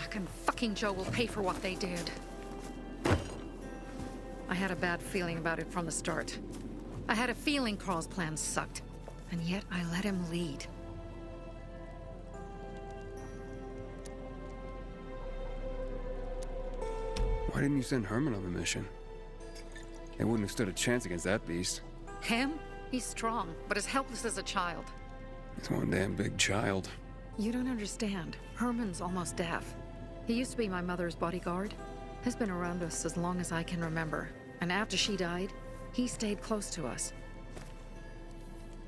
Jack and fucking Joe will pay for what they did. I had a bad feeling about it from the start. I had a feeling Carl's plan sucked, and yet I let him lead. Why didn't you send Herman on the mission? They wouldn't have stood a chance against that beast. Him? He's strong, but as helpless as a child. He's one damn big child. You don't understand. Herman's almost deaf. He used to be my mother's bodyguard. He's been around us as long as I can remember. And after she died, he stayed close to us.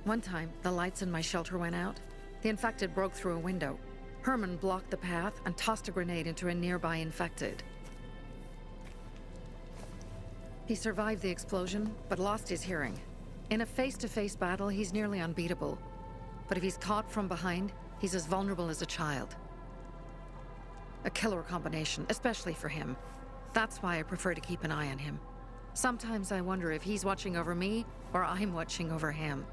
One time, the lights in my shelter went out. The infected broke through a window. Herman blocked the path and tossed a grenade into a nearby infected. He survived the explosion, but lost his hearing. In a face-to-face battle, he's nearly unbeatable. But if he's caught from behind, he's as vulnerable as a child. A killer combination, especially for him. That's why I prefer to keep an eye on him. Sometimes I wonder if he's watching over me, or I'm watching over him.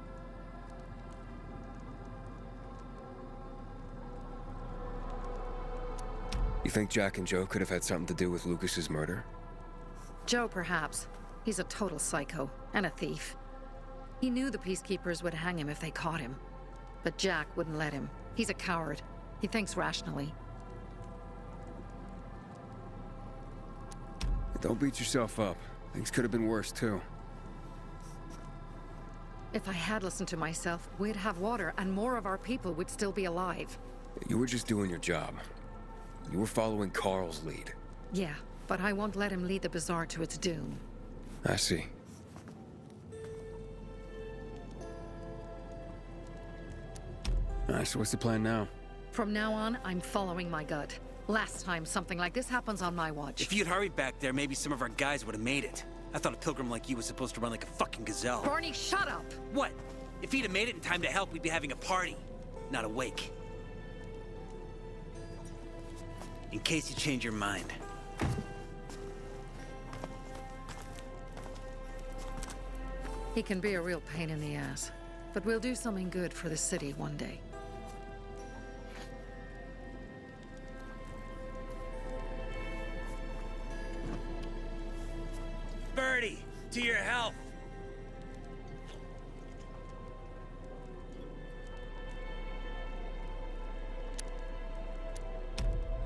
You think Jack and Joe could have had something to do with Lucas's murder? Joe, perhaps. He's a total psycho, and a thief. He knew the Peacekeepers would hang him if they caught him. But Jack wouldn't let him. He's a coward. He thinks rationally. Don't beat yourself up. Things could have been worse, too. If I had listened to myself, we'd have water, and more of our people would still be alive. You were just doing your job. You were following Carl's lead. Yeah, but I won't let him lead the Bazaar to its doom. I see. Alright, so what's the plan now? From now on, I'm following my gut. Last time something like this happens on my watch. If you'd hurried back there, maybe some of our guys would have made it. I thought a pilgrim like you was supposed to run like a fucking gazelle. Barney, shut up! What? If he'd have made it in time to help, we'd be having a party, not a wake. In case you change your mind. He can be a real pain in the ass. But we'll do something good for the city one day. Birdie, to your health!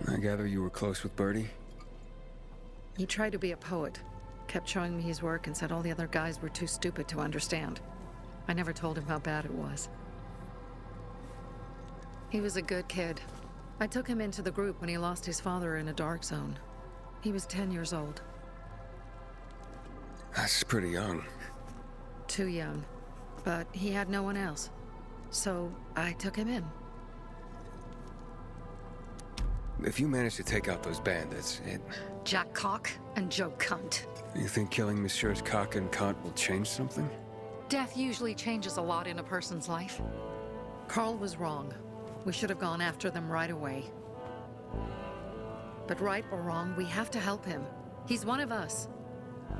I gather you were close with Birdie? He tried to be a poet. Kept showing me his work and said all the other guys were too stupid to understand. I never told him how bad it was. He was a good kid. I took him into the group when he lost his father in a dark zone. He was 10 years old. That's pretty young. Too young. But he had no one else. So I took him in. If you manage to take out those bandits, Jack Cock and Joe Cunt. You think killing Messieurs Cock and Cunt will change something? Death usually changes a lot in a person's life. Carl was wrong. We should have gone after them right away. But right or wrong, we have to help him. He's one of us.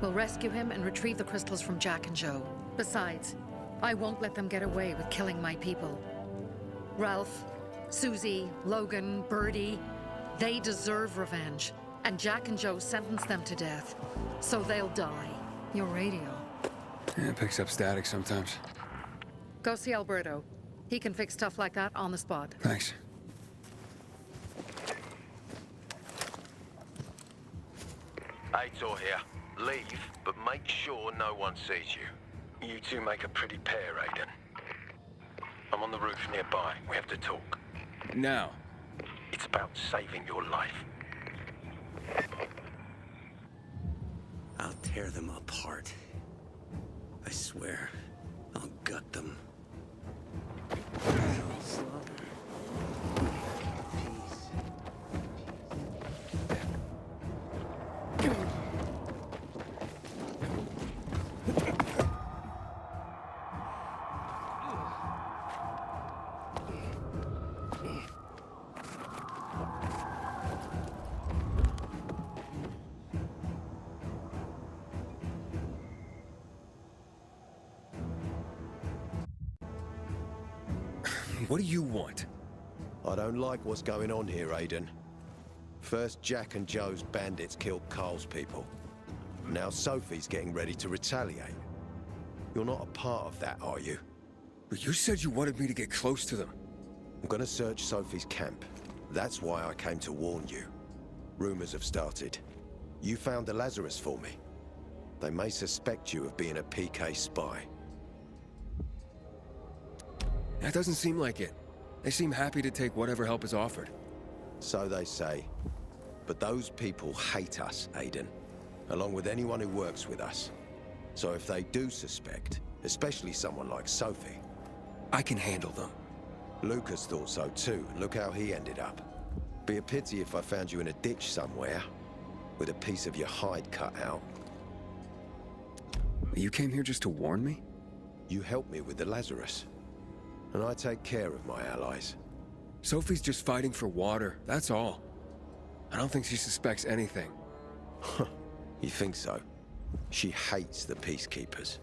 We'll rescue him and retrieve the crystals from Jack and Joe. Besides, I won't let them get away with killing my people. Ralph, Susie, Logan, Birdie, they deserve revenge. And Jack and Joe sentenced them to death. So they'll die. Your radio. Yeah, it picks up static sometimes. Go see Alberto. He can fix stuff like that on the spot. Thanks. Aitor here. Leave, but make sure no one sees you. You two make a pretty pair, Aiden. I'm on the roof nearby. We have to talk. Now. It's about saving your life. I'll tear them apart. I swear, I'll gut them. What do you want? I don't like what's going on here, Aiden. First, Jack and Joe's bandits killed Carl's people. Now Sophie's getting ready to retaliate. You're not a part of that, are you? But you said you wanted me to get close to them. I'm gonna search Sophie's camp. That's why I came to warn you. Rumors have started. You found the Lazarus for me. They may suspect you of being a PK spy. That doesn't seem like it. They seem happy to take whatever help is offered. So they say. But those people hate us, Aiden. Along with anyone who works with us. So if they do suspect, especially someone like Sophie... I can handle them. Lucas thought so too, and look how he ended up. Be a pity if I found you in a ditch somewhere, with a piece of your hide cut out. You came here just to warn me? You helped me with the Lazarus. And I take care of my allies. Sophie's just fighting for water, that's all. I don't think she suspects anything. You think so? She hates the Peacekeepers.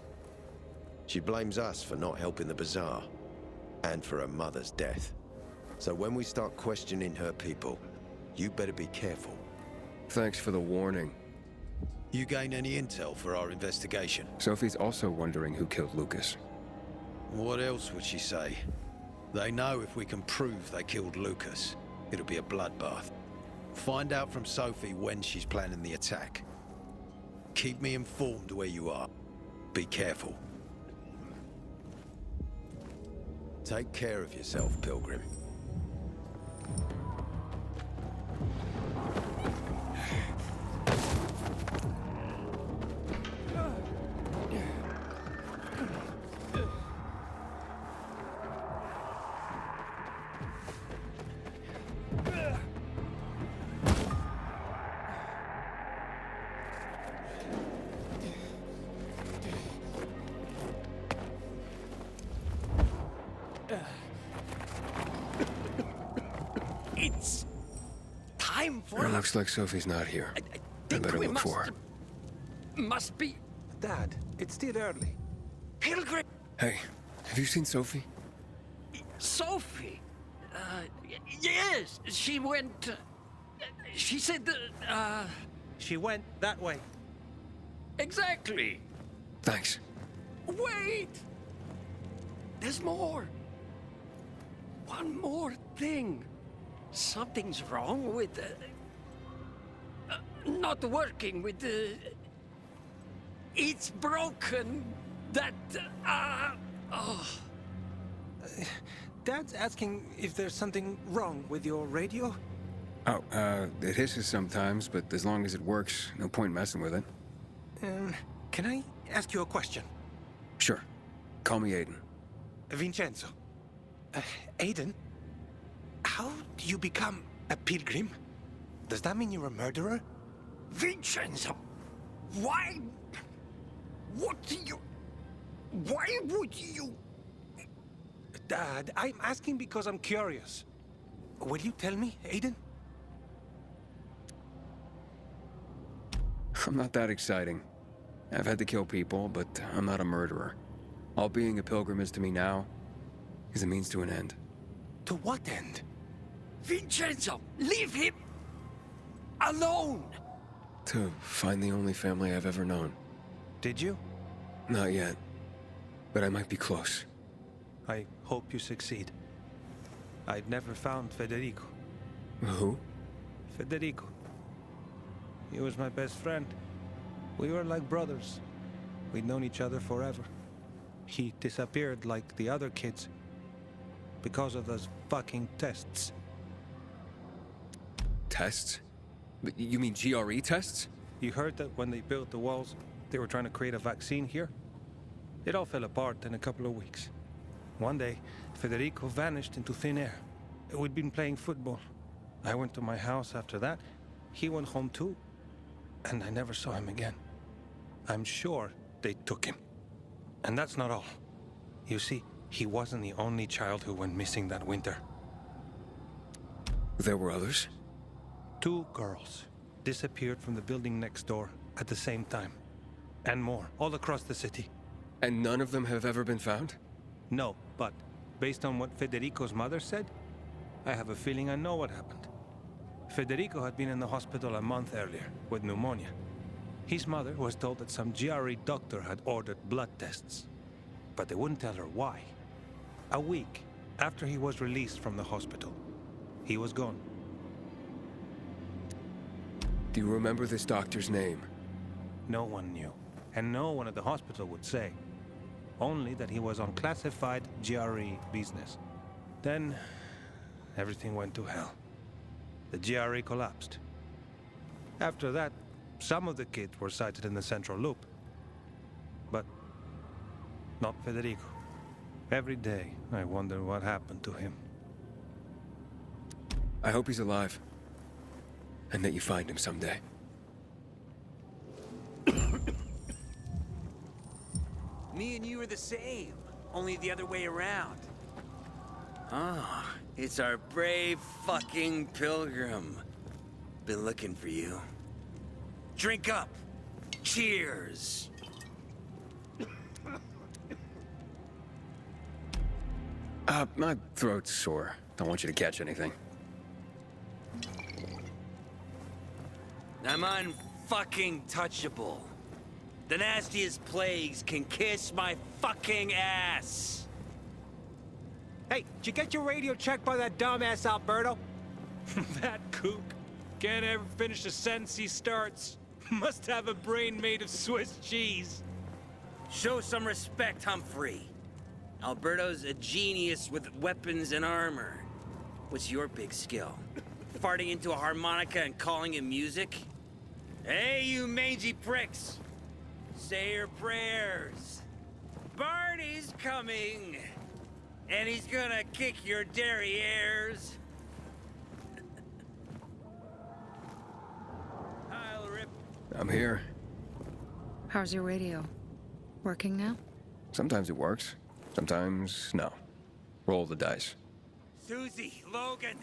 She blames us for not helping the Bazaar, and for her mother's death. So when we start questioning her people, you better be careful. Thanks for the warning. You gain any intel for our investigation? Sophie's also wondering who killed Lucas. What else would she say? They know if we can prove they killed Lucas, it'll be a bloodbath. Find out from Sophie when she's planning the attack. Keep me informed where you are. Be careful. Take care of yourself, Pilgrim. It's time for It looks like Sophie's not here. I think better we look for her. must be Dad, it's still early. Pilgrim. Hey, have you seen Sophie? Sophie. Yes, she went. She said that. She went that way. Exactly. Thanks. Wait. There's more. One more thing. Something's wrong with not working with the. It's broken. That. Oh. Dad's asking if there's something wrong with your radio? Oh, it hisses sometimes, but as long as it works, no point messing with it. Can I ask you a question? Sure. Call me Aiden. Vincenzo. Aiden? How do you become a pilgrim? Does that mean you're a murderer? Vincenzo, why? What do you? Why would you? Dad, I'm asking because I'm curious. Will you tell me, Aiden? I'm not that exciting. I've had to kill people, but I'm not a murderer. All being a pilgrim is to me now is a means to an end. To what end? Vincenzo, leave him alone. To find the only family I've ever known. Did you? Not yet, but I might be close. I hope you succeed. I've never found Federico. Who? Federico. He was my best friend. We were like brothers. We'd known each other forever. He disappeared like the other kids because of those fucking tests. Tests? But you mean GRE tests? You heard that when they built the walls, they were trying to create a vaccine here? It all fell apart in a couple of weeks. One day, Federico vanished into thin air. We'd been playing football. I went to my house after that. He went home too. And I never saw him again. I'm sure they took him. And that's not all. You see, he wasn't the only child who went missing that winter. There were others? 2 girls disappeared from the building next door at the same time. And more, all across the city. And none of them have ever been found? No, but based on what Federico's mother said, I have a feeling I know what happened. Federico had been in the hospital a month earlier with pneumonia. His mother was told that some GRE doctor had ordered blood tests, but they wouldn't tell her why. A week after he was released from the hospital, he was gone. Do you remember this doctor's name? No one knew, and no one at the hospital would say. Only that he was on classified GRE business. Then, everything went to hell. The GRE collapsed. After that, some of the kids were sighted in the central loop. But not Federico. Every day, I wonder what happened to him. I hope he's alive. And that you find him someday. Me and you are the same, only the other way around. Ah, it's our brave fucking pilgrim. Been looking for you. Drink up. Cheers. My throat's sore. Don't want you to catch anything. I'm unfucking touchable. The nastiest plagues can kiss my fucking ass. Hey, did you get your radio checked by that dumbass Alberto? That kook can't ever finish a sentence he starts. Must have a brain made of Swiss cheese. Show some respect, Humphrey. Alberto's a genius with weapons and armor. What's your big skill? Farting into a harmonica and calling it music? Hey, you mangy pricks! Say your prayers. Barney's coming! And he's gonna kick your derrieres. I'll rip. I'm here. How's your radio? Working now? Sometimes it works. Sometimes, no. Roll the dice. Susie, Logan,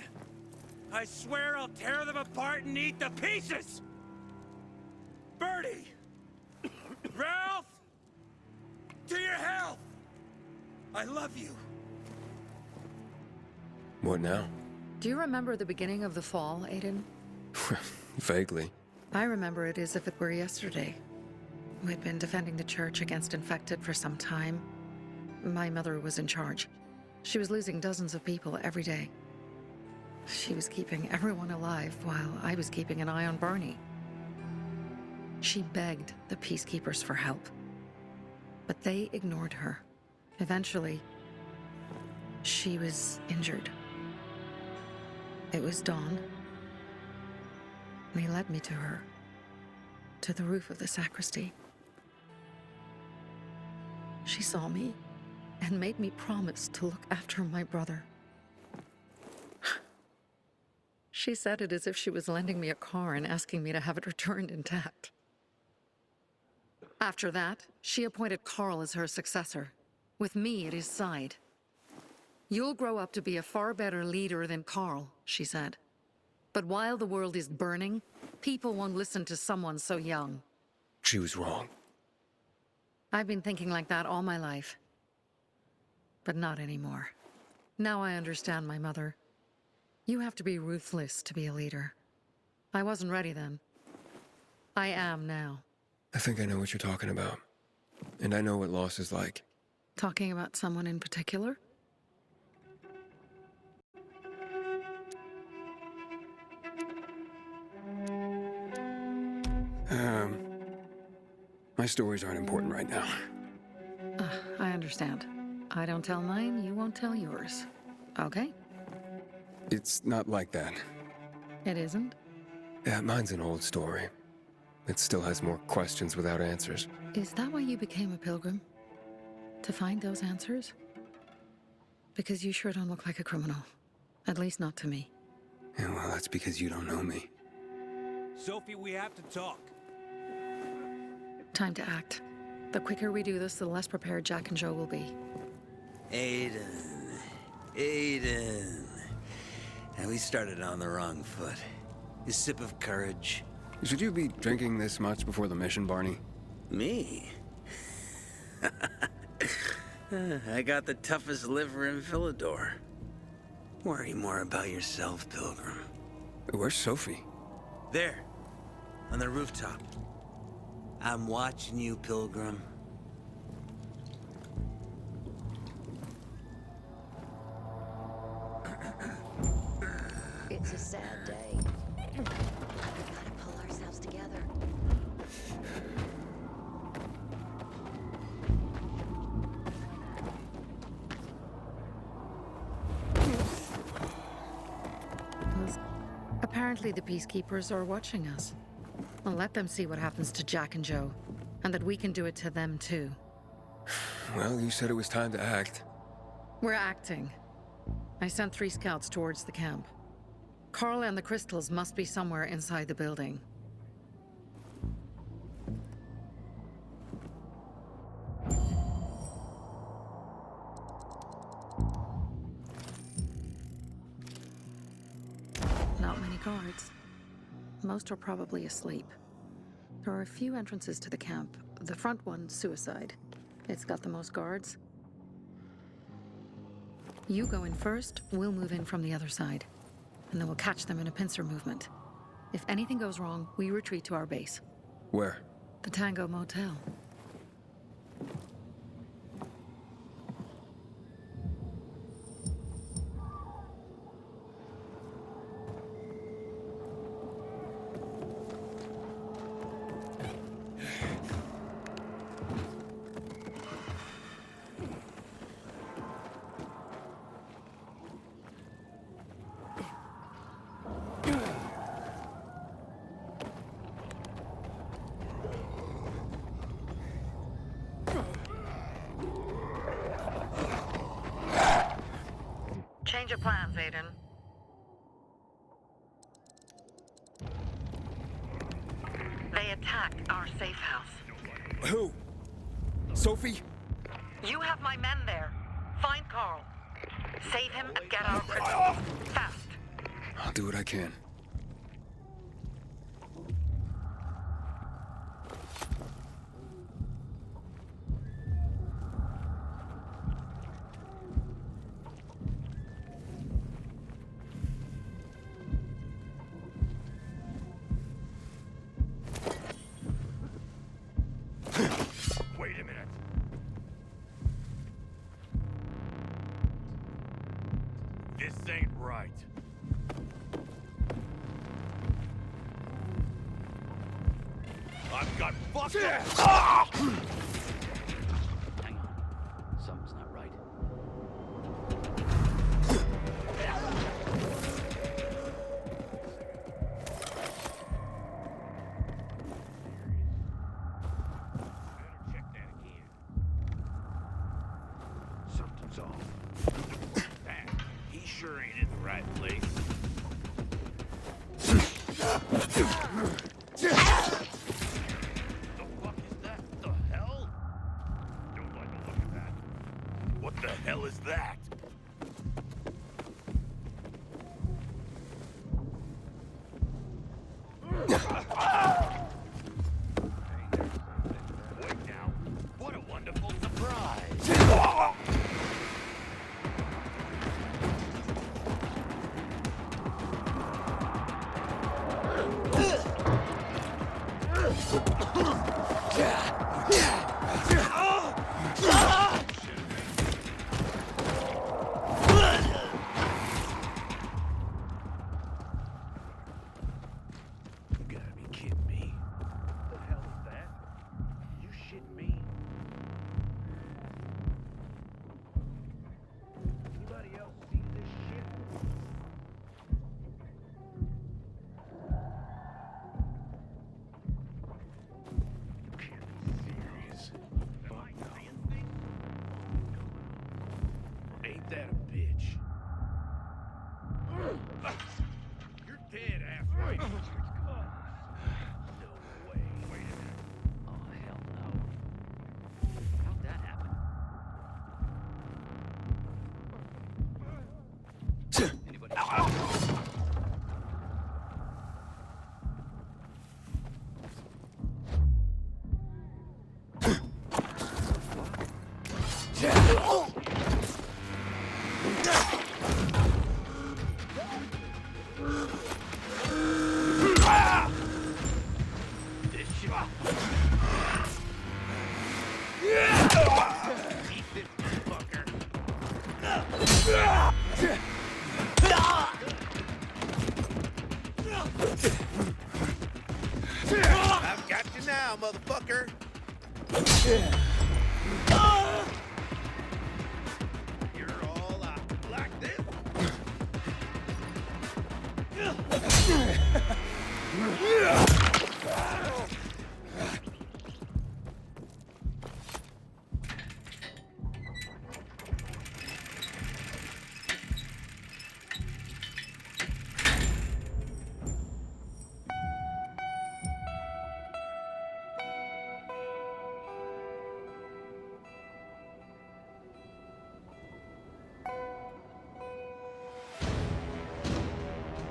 I swear I'll tear them apart and eat the pieces! Bertie! Ralph! To your health! I love you. What now? Do you remember the beginning of the fall, Aiden? Vaguely. I remember it as if it were yesterday. We'd been defending the church against infected for some time. My mother was in charge. She was losing dozens of people every day. She was keeping everyone alive while I was keeping an eye on Barney. She begged the peacekeepers for help, but they ignored her. Eventually, she was injured. It was dawn. They led me to her, to the roof of the sacristy. She saw me and made me promise to look after my brother. She said it as if she was lending me a car and asking me to have it returned intact. After that, she appointed Carl as her successor, with me at his side. You'll grow up to be a far better leader than Carl, she said. But while the world is burning, people won't listen to someone so young. She was wrong. I've been thinking like that all my life. But not anymore. Now I understand my mother. You have to be ruthless to be a leader. I wasn't ready then. I am now. I think I know what you're talking about. And I know what loss is like. Talking about someone in particular? My stories aren't important right now. I understand. I don't tell mine, you won't tell yours. Okay? It's not like that. It isn't? Yeah, mine's an old story. It still has more questions without answers. Is that why you became a pilgrim? To find those answers? Because you sure don't look like a criminal. At least not to me. Yeah, well, that's because you don't know me. Sophie, we have to talk. Time to act. The quicker we do this, the less prepared Jack and Joe will be. Aiden. And we started on the wrong foot. A sip of courage. Should you be drinking this much before the mission, Barney? Me? I got the toughest liver in Philidor. Worry more about yourself, Pilgrim. Where's Sophie? There, on the rooftop. I'm watching you, Pilgrim. It's a sad day. We gotta pull ourselves together. Apparently the Peacekeepers are watching us. Well, let them see what happens to Jack and Joe, and that we can do it to them too. Well, you said it was time to act. We're acting. I sent 3 scouts towards the camp. Carl and the crystals must be somewhere inside the building. Not many guards. Most are probably asleep. There are a few entrances to the camp. The front one, suicide. It's got the most guards. You go in first, we'll move in from the other side. And then we'll catch them in a pincer movement. If anything goes wrong, we retreat to our base. Where? The Tango Motel. Change of plans, Aiden. They attacked our safe house. Who? Sophie? You have my men there. Find Carl. Save him and get our crystals. Fast. I'll do what I can. Wait a minute. This ain't right. I've got fucked. Hang on. Something's not right. Check that again. Something's off. That, he sure ain't in the right place. The fuck is that? The hell? Don't like the look of that. What the hell is that? Wait now. What a wonderful surprise. You gotta be kidding me. What the hell is that? You shitting me? Anybody else see this shit? You can't be serious. Am I seeing things? Ain't that a bitch? You're dead, ass right. No way. Wait a minute. Oh, hell no. How'd that happen? Anybody? I've got you now, motherfucker. You're all out like this.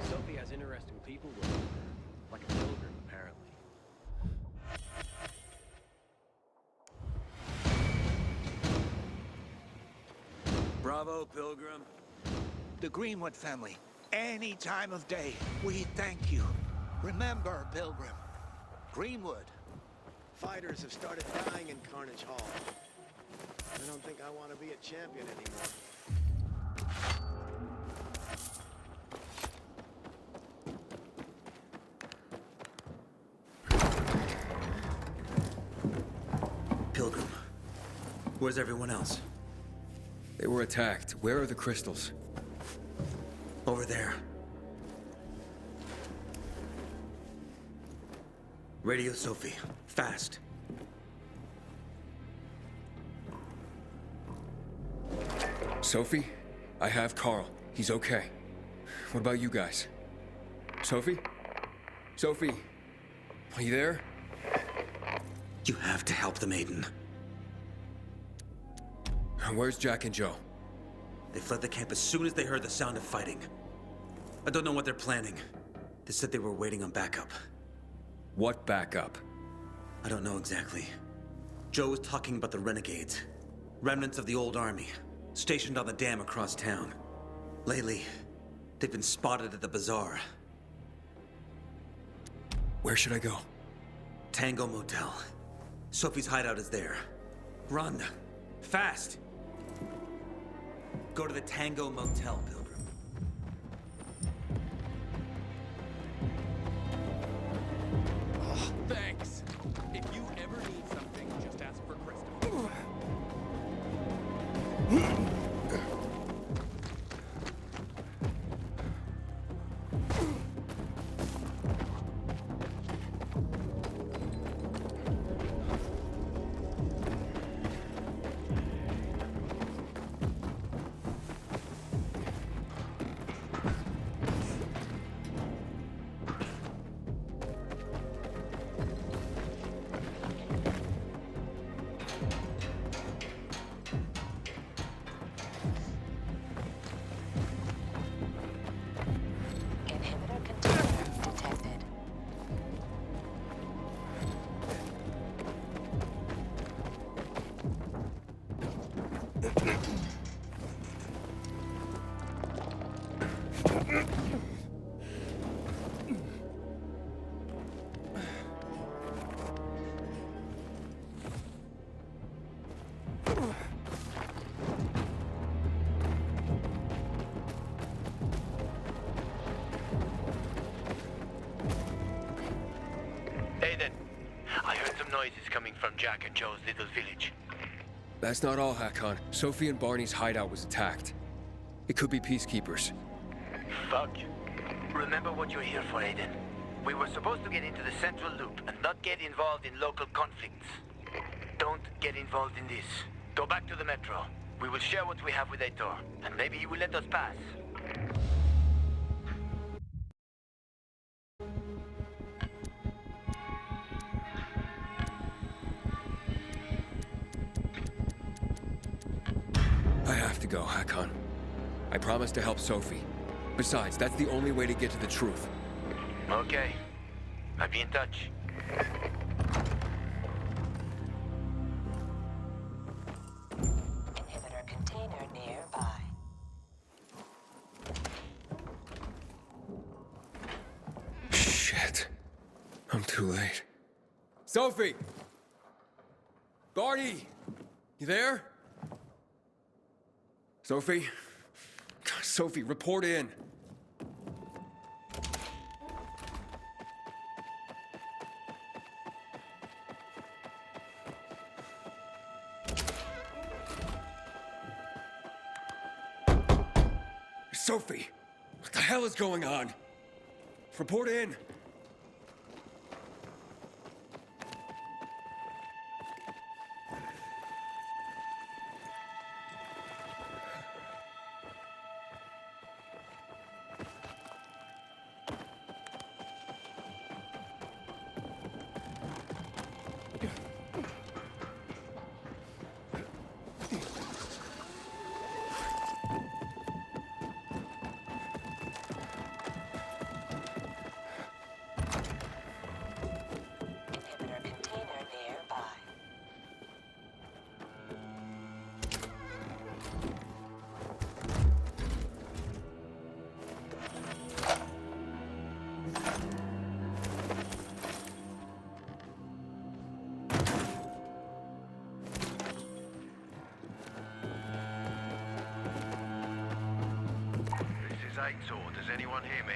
Sophie has interesting people with her, like a pilgrim, apparently. Bravo, Pilgrim. The Greenwood family. Any time of day, we thank you. Remember, Pilgrim. Greenwood. Fighters have started dying in Carnage Hall. I don't think I want to be a champion anymore. Pilgrim. Where's everyone else? They were attacked. Where are the crystals? Over there. Radio Sophie. Fast. Sophie? I have Carl. He's okay. What about you guys? Sophie? Sophie? Are you there? You have to help the maiden. Where's Jack and Joe? They fled the camp as soon as they heard the sound of fighting. I don't know what they're planning. They said they were waiting on backup. What backup? I don't know exactly. Joe was talking about the renegades. Remnants of the old army, stationed on the dam across town. Lately, they've been spotted at the bazaar. Where should I go? Tango Motel. Sophie's hideout is there. Run. Fast. Go to the Tango Motel, Pilgrim. Thanks. If you ever need something, just ask for Crystal. Inhibitor container detected. Aiden, I heard some noises coming from Jack and Joe's little village. That's not all, Hakon. Sophie and Barney's hideout was attacked. It could be peacekeepers. Fuck. Remember what you're here for, Aiden. We were supposed to get into the Central Loop and not get involved in local conflicts. Don't get involved in this. Go back to the Metro. We will share what we have with Aitor, and maybe he will let us pass. I have to go, Hakon. I promised to help Sophie. Besides, that's the only way to get to the truth. Okay. I'll be in touch. Inhibitor container nearby. Shit. I'm too late. Sophie! Barney! You there? Sophie? Sophie, report in. Sophie, what the hell is going on? Report in. Aitor, does anyone hear me?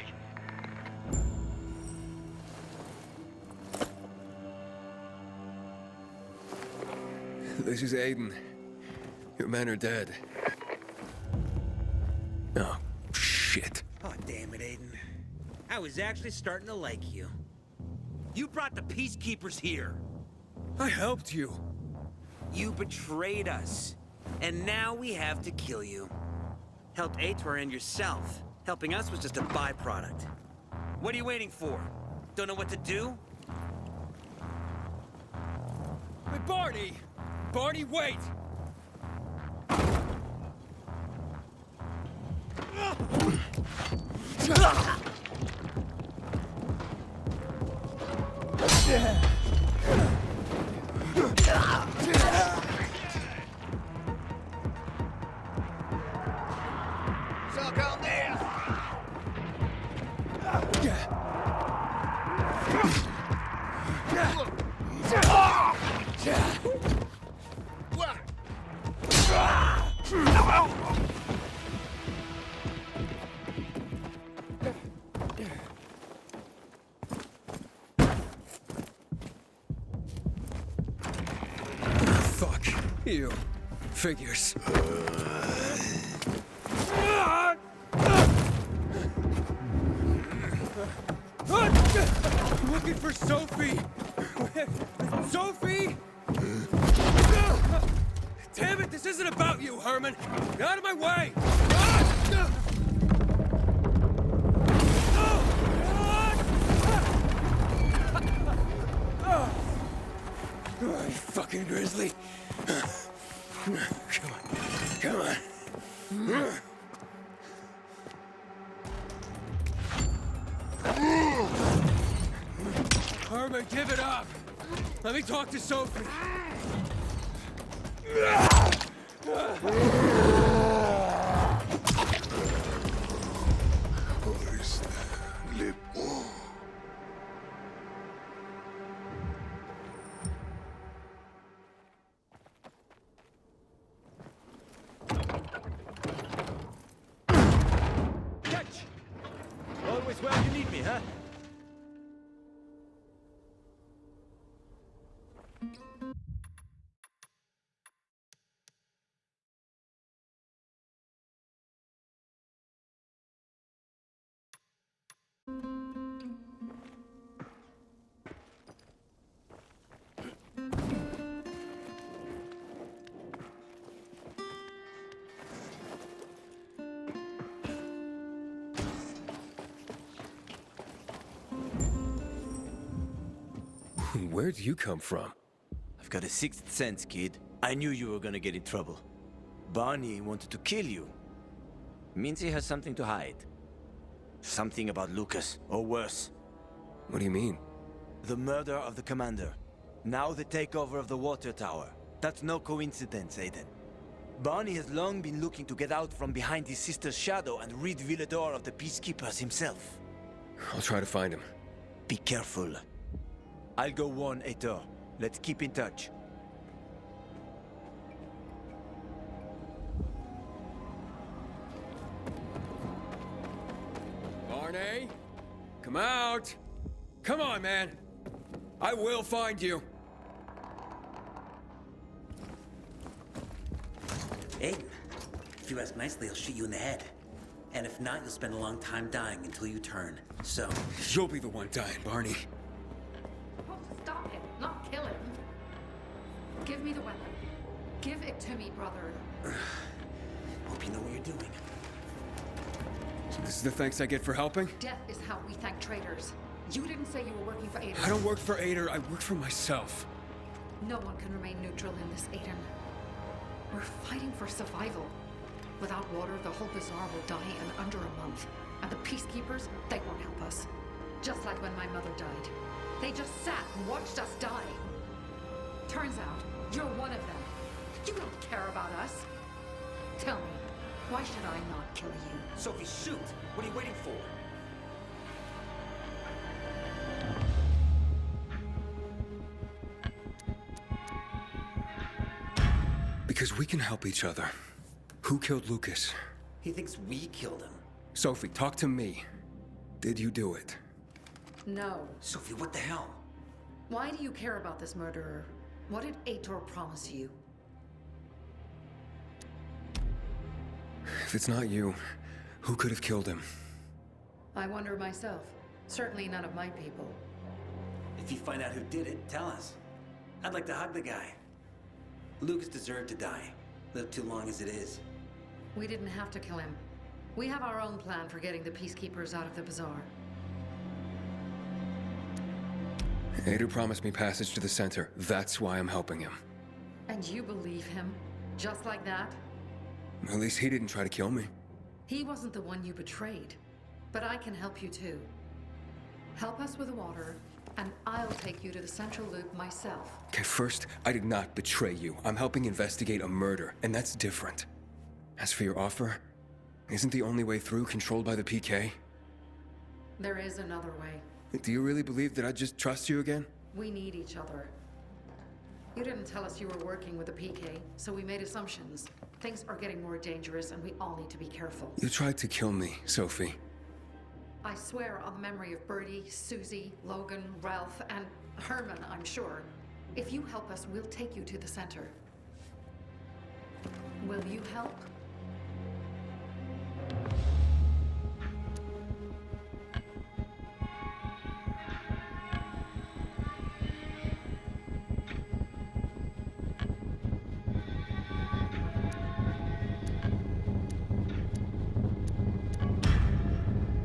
This is Aiden. Your men are dead. Oh, shit. Oh, damn it, Aiden. I was actually starting to like you. You brought the Peacekeepers here. I helped you. You betrayed us. And now we have to kill you. Helped Aitor and yourself. Helping us was just a byproduct. What are you waiting for? Don't know what to do? Hey, Barney! Barney, wait! Fuck you. Figures. I'm looking for Sophie! Sophie! Damn it, this isn't about you, Herman! Get out of my way! You fucking grizzly! Come on, come on. Herman, give it up! Let me talk to Sophie! Catch! Always where you need me, huh? Where'd you come from? I've got a sixth sense, kid. I knew you were gonna get in trouble. Barney wanted to kill you. Means he has something to hide. Something about Lucas, or worse. What do you mean? The murder of the commander. Now the takeover of the water tower. That's no coincidence, Aiden. Barney has long been looking to get out from behind his sister's shadow and rid Villedor of the Peacekeepers himself. I'll try to find him. Be careful. I'll go warn Aitor. Let's keep in touch. eh? Come out! Come on, man! I will find you! Aiden, if you ask nicely, I'll shoot you in the head. And if not, you'll spend a long time dying until you turn. So... You'll be the one dying, Barney. Oh, stop him, not kill him. Give me the weapon. Give it to me, brother. Hope you know what you're doing. So this is the thanks I get for helping? Death is how we thank traitors. You didn't say you were working for Aiden. I don't work for Ader, I work for myself. No one can remain neutral in this, Aiden. We're fighting for survival. Without water, the whole bazaar will die in under a month. And the peacekeepers, they won't help us. Just like when my mother died. They just sat and watched us die. Turns out, you're one of them. You don't care about us. Tell me, why should I not kill you? Sophie, shoot! What are you waiting for? Because we can help each other. Who killed Lucas? He thinks we killed him. Sophie, talk to me. Did you do it? No. Sophie, what the hell? Why do you care about this murderer? What did Aitor promise you? If it's not you, who could have killed him? I wonder myself. Certainly none of my people. If you find out who did it, tell us. I'd like to hug the guy. Lucas deserved to die. Lived too long as it is. We didn't have to kill him. We have our own plan for getting the peacekeepers out of the bazaar. Ader promised me passage to the center. That's why I'm helping him. And you believe him? Just like that? At least he didn't try to kill me. He wasn't the one you betrayed. But I can help you too. Help us with the water, and I'll take you to the central loop myself. Okay, first, I did not betray you. I'm helping investigate a murder, and that's different. As for your offer, isn't the only way through controlled by the PK? There is another way. Do you really believe that I'd just trust you again? We need each other. You didn't tell us you were working with the PK, so we made assumptions. Things are getting more dangerous, and we all need to be careful. You tried to kill me, Sophie. I swear on the memory of Birdie, Susie, Logan, Ralph, and Herman, I'm sure. If you help us, we'll take you to the center. Will you help?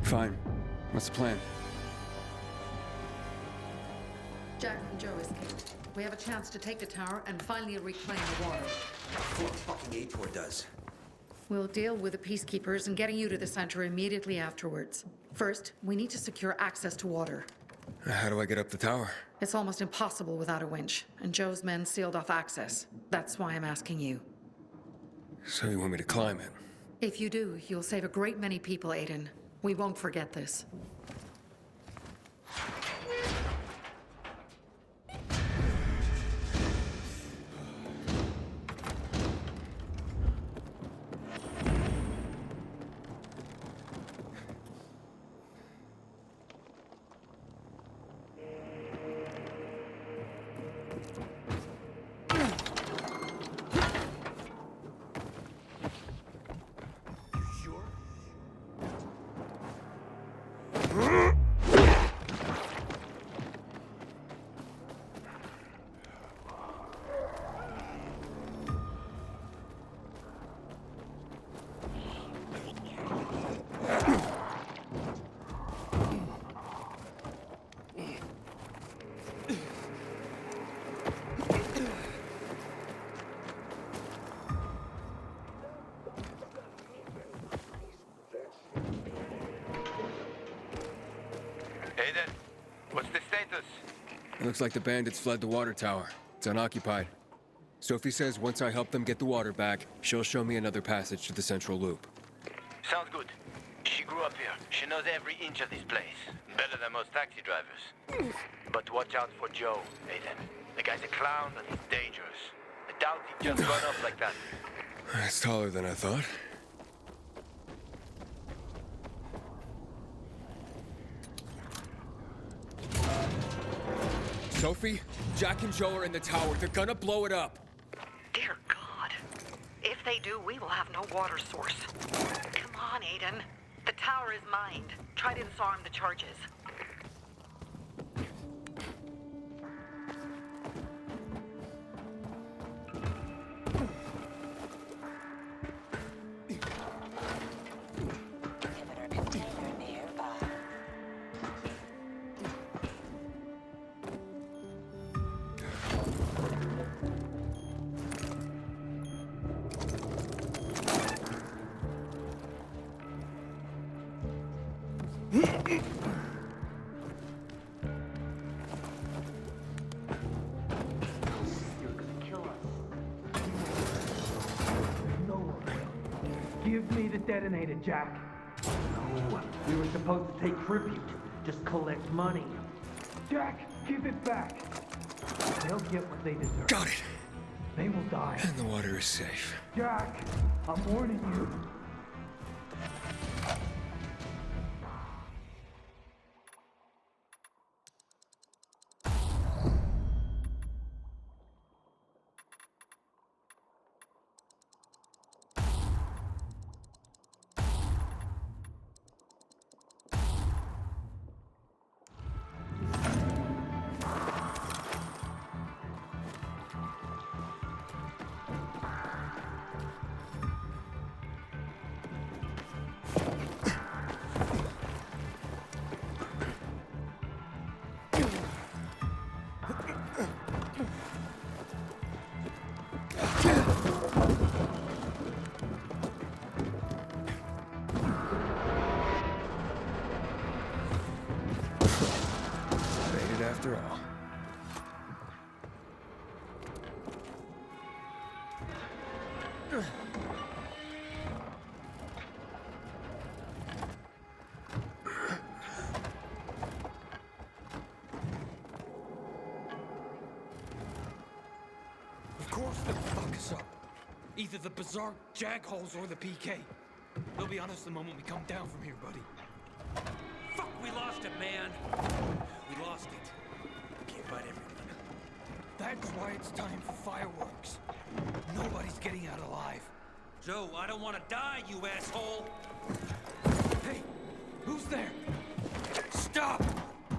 Fine. What's the plan? Jack and Joe escaped. We have a chance to take the tower and finally reclaim the water. Before fucking Aitor does. We'll deal with the peacekeepers and getting you to the center immediately afterwards. First, we need to secure access to water. How do I get up the tower? It's almost impossible without a winch, and Joe's men sealed off access. That's why I'm asking you. So you want me to climb it? If you do, you'll save a great many people, Aiden. We won't forget this. Aiden, what's the status? It looks like the bandits fled the water tower. It's unoccupied. Sophie says once I help them get the water back, she'll show me another passage to the central loop. Sounds good. She grew up here. She knows every inch of this place. Better than most taxi drivers. But watch out for Joe, Aiden. The guy's a clown and he's dangerous. I doubt he'd just run up like that. That's taller than I thought. Sophie, Jack and Joe are in the tower. They're gonna blow it up. Dear God. If they do, we will have no water source. Come on, Aiden. The tower is mined. Try to disarm the charges. Give me the detonator, Jack. No, we were supposed to take tribute. Just collect money. Jack, give it back. They'll get what they deserve. Got it. They will die. And the water is safe. Jack, I'm warning you. After all. Of course they'll fuck us up. Either the Bazaar Jagholes or the PK. They'll be on us the moment we come down from here, buddy. Fuck, we lost it, man. We lost it. Can't fight everyone. That's why it's time for fireworks. Nobody's getting out alive. Joe, I don't want to die, you asshole! Hey, who's there? Stop!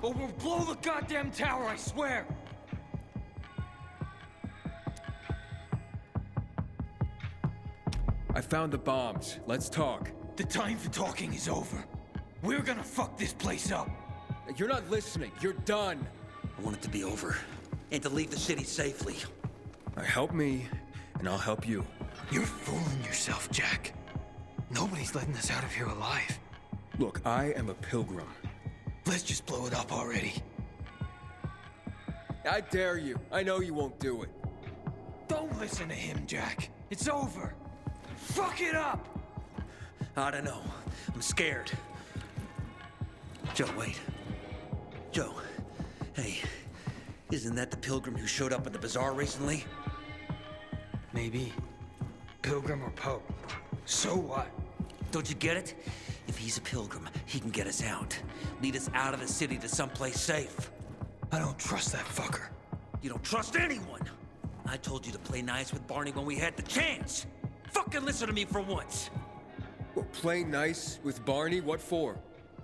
Or we'll blow the goddamn tower, I swear! I found the bombs. Let's talk. The time for talking is over. We're gonna fuck this place up. You're not listening. You're done. I want it to be over. And to leave the city safely. Help me, and I'll help you. You're fooling yourself, Jack. Nobody's letting us out of here alive. Look, I am a pilgrim. Let's just blow it up already. I dare you. I know you won't do it. Don't listen to him, Jack. It's over. Fuck it up! I don't know. I'm scared. Joe, wait. Joe. Hey. Isn't that the pilgrim who showed up at the bazaar recently? Maybe. Pilgrim or Pope. So what? Don't you get it? If he's a pilgrim, he can get us out. Lead us out of the city to someplace safe. I don't trust that fucker. You don't trust anyone! I told you to play nice with Barney when we had the chance! Fucking listen to me for once! Well, play nice with Barney? What for?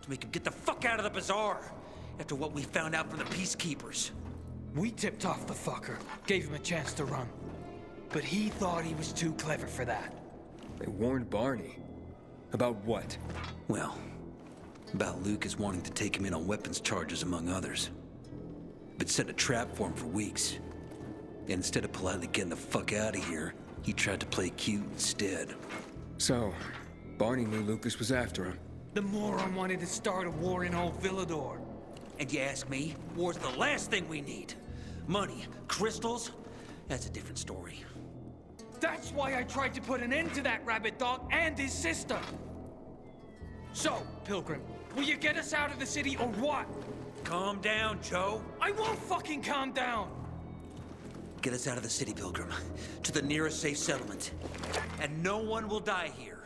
To make him get the fuck out of the bazaar! After what we found out from the Peacekeepers. We tipped off the fucker, gave him a chance to run. But he thought he was too clever for that. They warned Barney. About what? Well, about Lucas wanting to take him in on weapons charges, among others. Been setting a trap for him for weeks. And instead of politely getting the fuck out of here, he tried to play cute instead. So, Barney knew Lucas was after him. The moron wanted to start a war in old Villador. And you ask me, war's the last thing we need. Money, crystals, that's a different story. That's why I tried to put an end to that rabbit dog and his sister. So, Pilgrim, will you get us out of the city or what? Calm down, Joe. I won't fucking calm down. Get us out of the city, Pilgrim, to the nearest safe settlement. And no one will die here.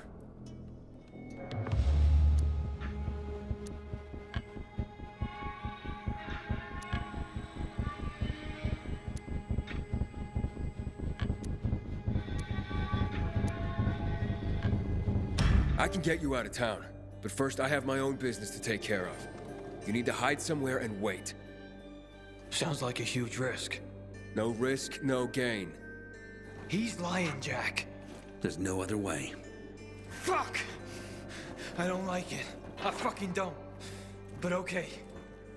I can get you out of town, but first I have my own business to take care of. You need to hide somewhere and wait. Sounds like a huge risk. No risk, no gain. He's lying, Jack. There's no other way. Fuck! I don't like it. I fucking don't. But okay.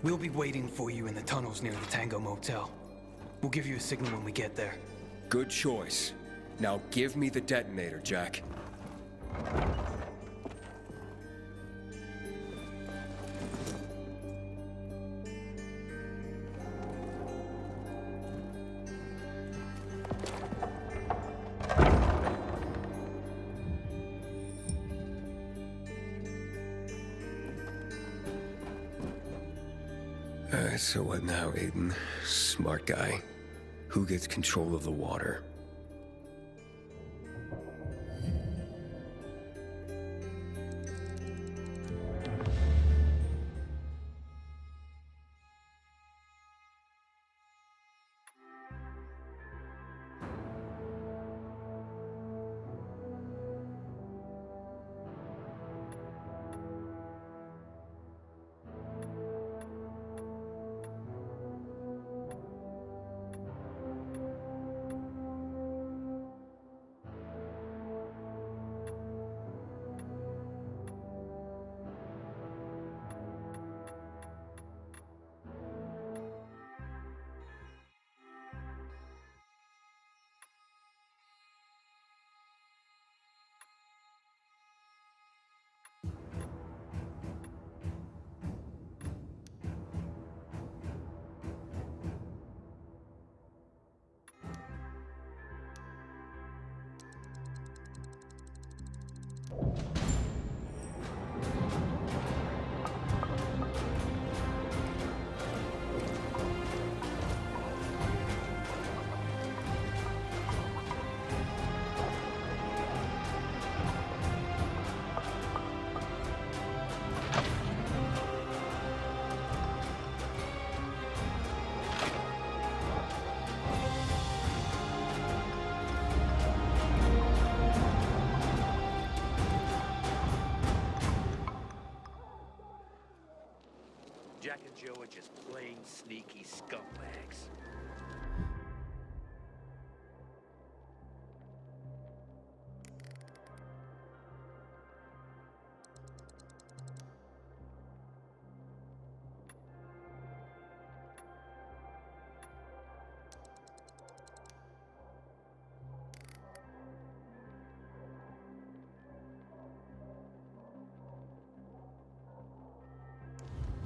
We'll be waiting for you in the tunnels near the Tango Motel. We'll give you a signal when we get there. Good choice. Now give me the detonator, Jack. So what now, Aiden? Smart guy. Who gets control of the water? Jack and Joe are just plain sneaky scumbags.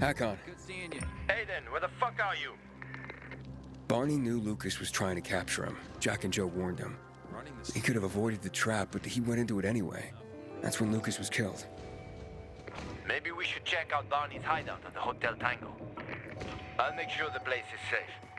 Hakon. Good seeing you. Aiden, where the fuck are you? Barney knew Lucas was trying to capture him. Jack and Joe warned him. He could have avoided the trap, but he went into it anyway. That's when Lucas was killed. Maybe we should check out Barney's hideout at the Hotel Tango. I'll make sure the place is safe.